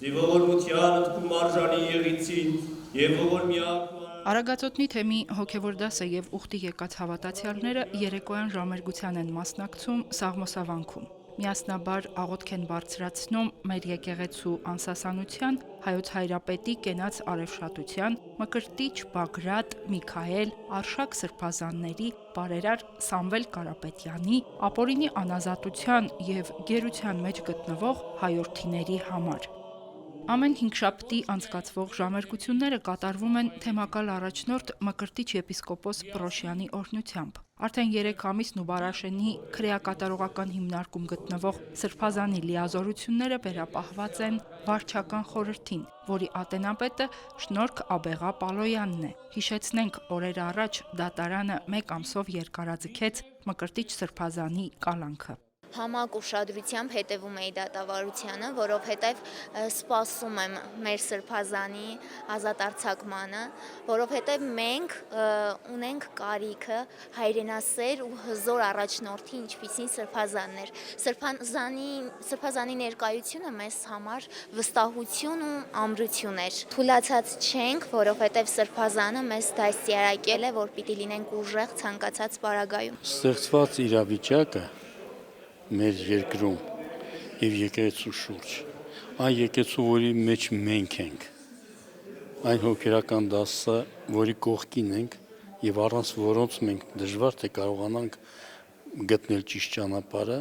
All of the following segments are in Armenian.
Ձի ողորմության ընդքում արժանի եղիցին եւ ողորմյակ Արագածոտնի թեմի հոգևոր դասը եւ ուխտի եկած հավատացյալները երեկոյան ժամերգության են մասնակցում Սաղմոսավանքում։ Միասնաբար աղոթք են բարձրացնում մեր եկեղեցու անսասանության, հայոց հայրապետի կենաց արևշատության, Մկրտիչ Բագրատ, Միքայել, Արշակ սրբազանների, բարերար Սամվել Կարապետյանի, ապօրինի անազատության եւ գերության մեջ գտնվող հայրենիների համար։ Ամեն հինգշաբթի անցկացվող ժամերգությունները կատարվում են թեմակալ առաջնորդ Մկրտիչ եպիսկոպոս Պրոշյանի օրհնությամբ։ Արդեն 3 ամիս Նուբարաշենի քրեակատարողական հիմնարկում գտնվող սրբազանի լիազորությունները վերապահված են վարչական խորհրդին, որի ատենապետը Շնորհք Աբեղա Պալոյանն է։ Հիշեցնենք, օրեր առաջ դատարանը 1 ամսով երկարաձգեց Մկրտիչ սրբազանի կալանքը։ Համակ ուշադրությամբ հետևում էի դատավարությանը, որովհետև սպասում եմ մեր սրբազանի ազատարձակմանը, որովհետև մենք ունենք կարիքը հայրենասեր ու հզոր առաջնորդի, ինչպիսին սրբազանն էր։ Սրբազանի ներկայությունը մեզ համար վստահություն ու ամրություն էր։ Թուլացած չենք, որովհետև սրբազանը մեզ դաստիարակել է, որ պիտի լինենք ուժեղ ցանկացած պարագայում։ Ստեղծված իրավիճակը մեր երկրում եւ եկեղեցու շուրջ, այն եկեղեցու, որի մեջ մենք ենք, այն հոգերական դասը, որի կողքին ենք եւ առանց որոնց մենք դժվար թե կարողանանք գտնել ճիշտ ճանապարհը,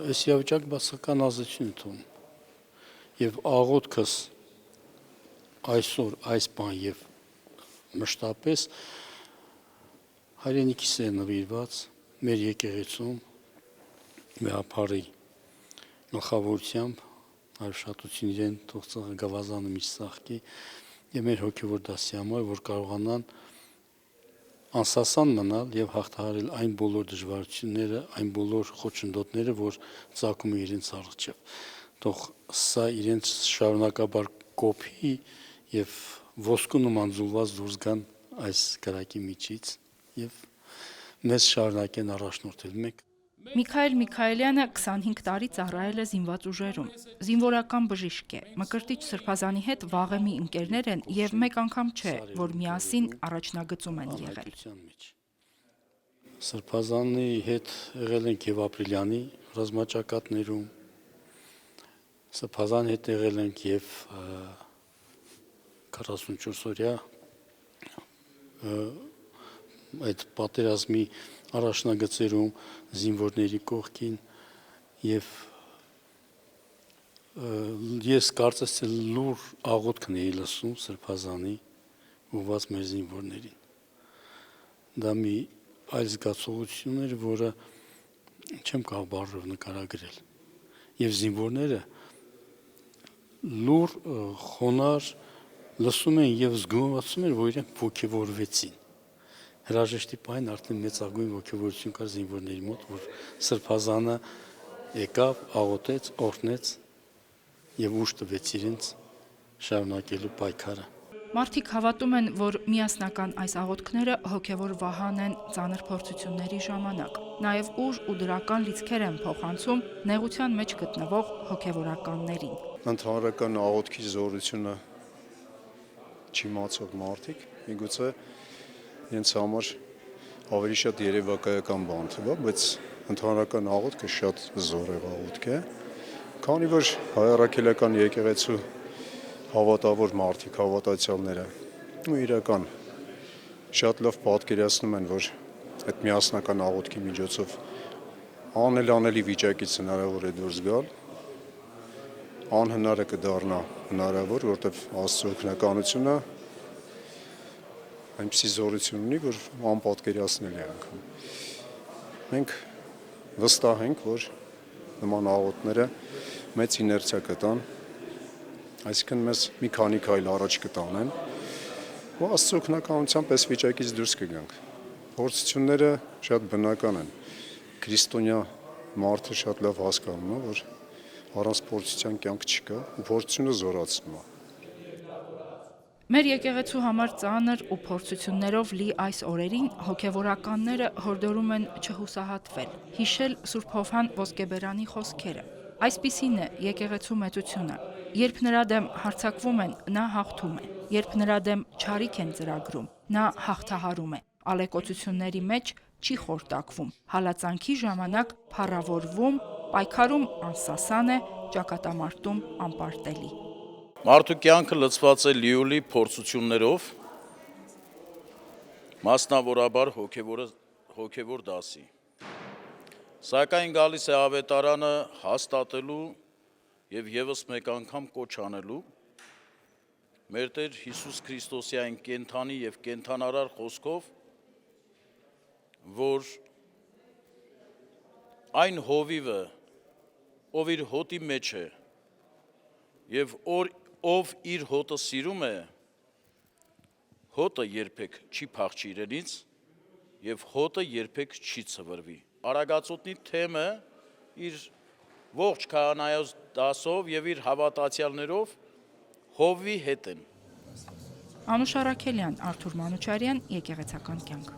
այս իրավիճակը բացական ազդեցություն է թողնում։ Եվ աղոթքս այսօր այս բան եւ մշտապես հայրենիքիս է նվիրված մեր եկեղեցում Մեհափարի գլխավորությամբ արշատություն իրեն թող գավազանը միշտ սաղկի եւ մեր հոգեվոր դասի համար, որ կարողանան անսասան մնալ եւ հաղթահարել այն բոլոր դժվարությունները, այն բոլոր խոչընդոտները, որ ծագում է իրենց առջև։ Թող սա իրենց շարունակաբար կոփի եւ ոսկու նման զուլված դուրս գան այս կրակի միջից եւ մեզ շարունակեն առաջնորդել մեկ Միքայել Միքայելյանը 25 տարի ծառայել է զինված ուժերում։ Զինվորական բժիշկ է։ Մկրտիչ սրբազանի հետ վաղեմի ընկերներ են եւ մեկ անգամ չէ, որ միասին առաջնագծում են եղել։ Սրբազանի հետ եղել ենք եւ ապրիլյանի ռազմաճակատներում։ Սրբազանի հետ եղել ենք եւ 44-օրյա այդ պատերազմի առաջնագծերում զինվորների կողքին եւ ես կարծես թե լուր աղոթքն էի լսում սրբազանի ուղված մեր զինվորներին։ Դա մի այլ զգացողություն էր, որը չեմ կարող բառերով նկարագրել։ Եվ զինվորները լուր խոնար լսում են եւ զգուշացում են, որ իրենք ոգևորվեցին։ Հրաժեշտի պահին արդեն մեծագույն ոգևորություն կար զինվորների մոտ, որ սրբազանը եկավ, աղոթեց, օրհնեց եւ ուժ տվեց իրենց շարունակելու պայքարը։ Մարդիկ հավատում են, որ միասնական այս աղոթքները հոգևոր վահան են ծանր փորձությունների ժամանակ։ Նաեւ ուժ ու դրական լիցքեր են փոխանցում նեղության մեջ գտնվող հոգևորականներին։ Ընդհանրական աղոթքի զորությունը չիմացող մարդիկ միգուցե ինձ համար ավելի շատ երևակայական բան թվա, բայց ընդհանրական աղոթքը շատ զորեղ աղոթք է, քանի որ հայ առաքելական եկեղեցու հավատավոր մարդիկ, հավատացյալները ու իրական շատ լավ պատկերացնում են, որ այդ միասնական աղոթքի միջոցով անելի վիճակից հնարավոր է դուրս գալ, անհնարը կդառնա հնարավոր, որտեղ Աստծո օգնականությունը այնպիսի զորություն ունի, որ անպատկերացնել է անգամ։ Մենք վստահ ենք, որ նման աղոթները մեծ իներցիա կտան, այսինքն մեզ մի քանի քայլ առաջ կտանեն, ու Աստծո օգնականությամբ այս վիճակից դուրս կգանք։ Փորձությունները շատ բնական են։ Քրիստոնյա մարդը շատ լավ հասկանում է, որ առանց փորձության կյանք չկա, ու փորձությունը զորացնում է։ Մեր եկեղեցու համար ծանր ու փորձություններով լի այս օրերին հոգևորականները հորդորում են չհուսահատվել, հիշել Սուրբ Հովհան Ոսկեբերանի խոսքերը։ Այսպիսին է եկեղեցու մեծությունը։ Երբ նրա դեմ հարձակվում են, նա հաղթում է։ Երբ նրա դեմ չարիք են ծրագրում, նա հաղթահարում է։ Ալեկոծությունների մեջ չի խորտակվում, հալածանքի ժամանակ փառավորվում, պայքարում անսասան է, ճակատամարտում անպարտելի։ Մարդու կյանքը լցված է լիոլի փորձություններով, մասնավորաբար հոգևոր դասի։ Սակայն գալիս է ավետարանը հաստատելու եւ եւս մեկ անգամ կոչ անելու մեր Տեր Հիսուս Քրիստոսի այն կենթանի եւ կենթանարար խոսքով, որ այն հովիվը, ով իր հոտի մեջ է եւ ով իր հոտը սիրում է, հոտը երբեք չի փախչի իրենից եւ հոտը երբեք չի ցվրվի։ Արագածոտնի թեմը իր ողջ քահանայոց դասով եւ իր հավատացյալներով հովի հետ են։ Անուշ Արաքելյան, Արթուր Մանուչարյան, Եկեղեցական կյանք։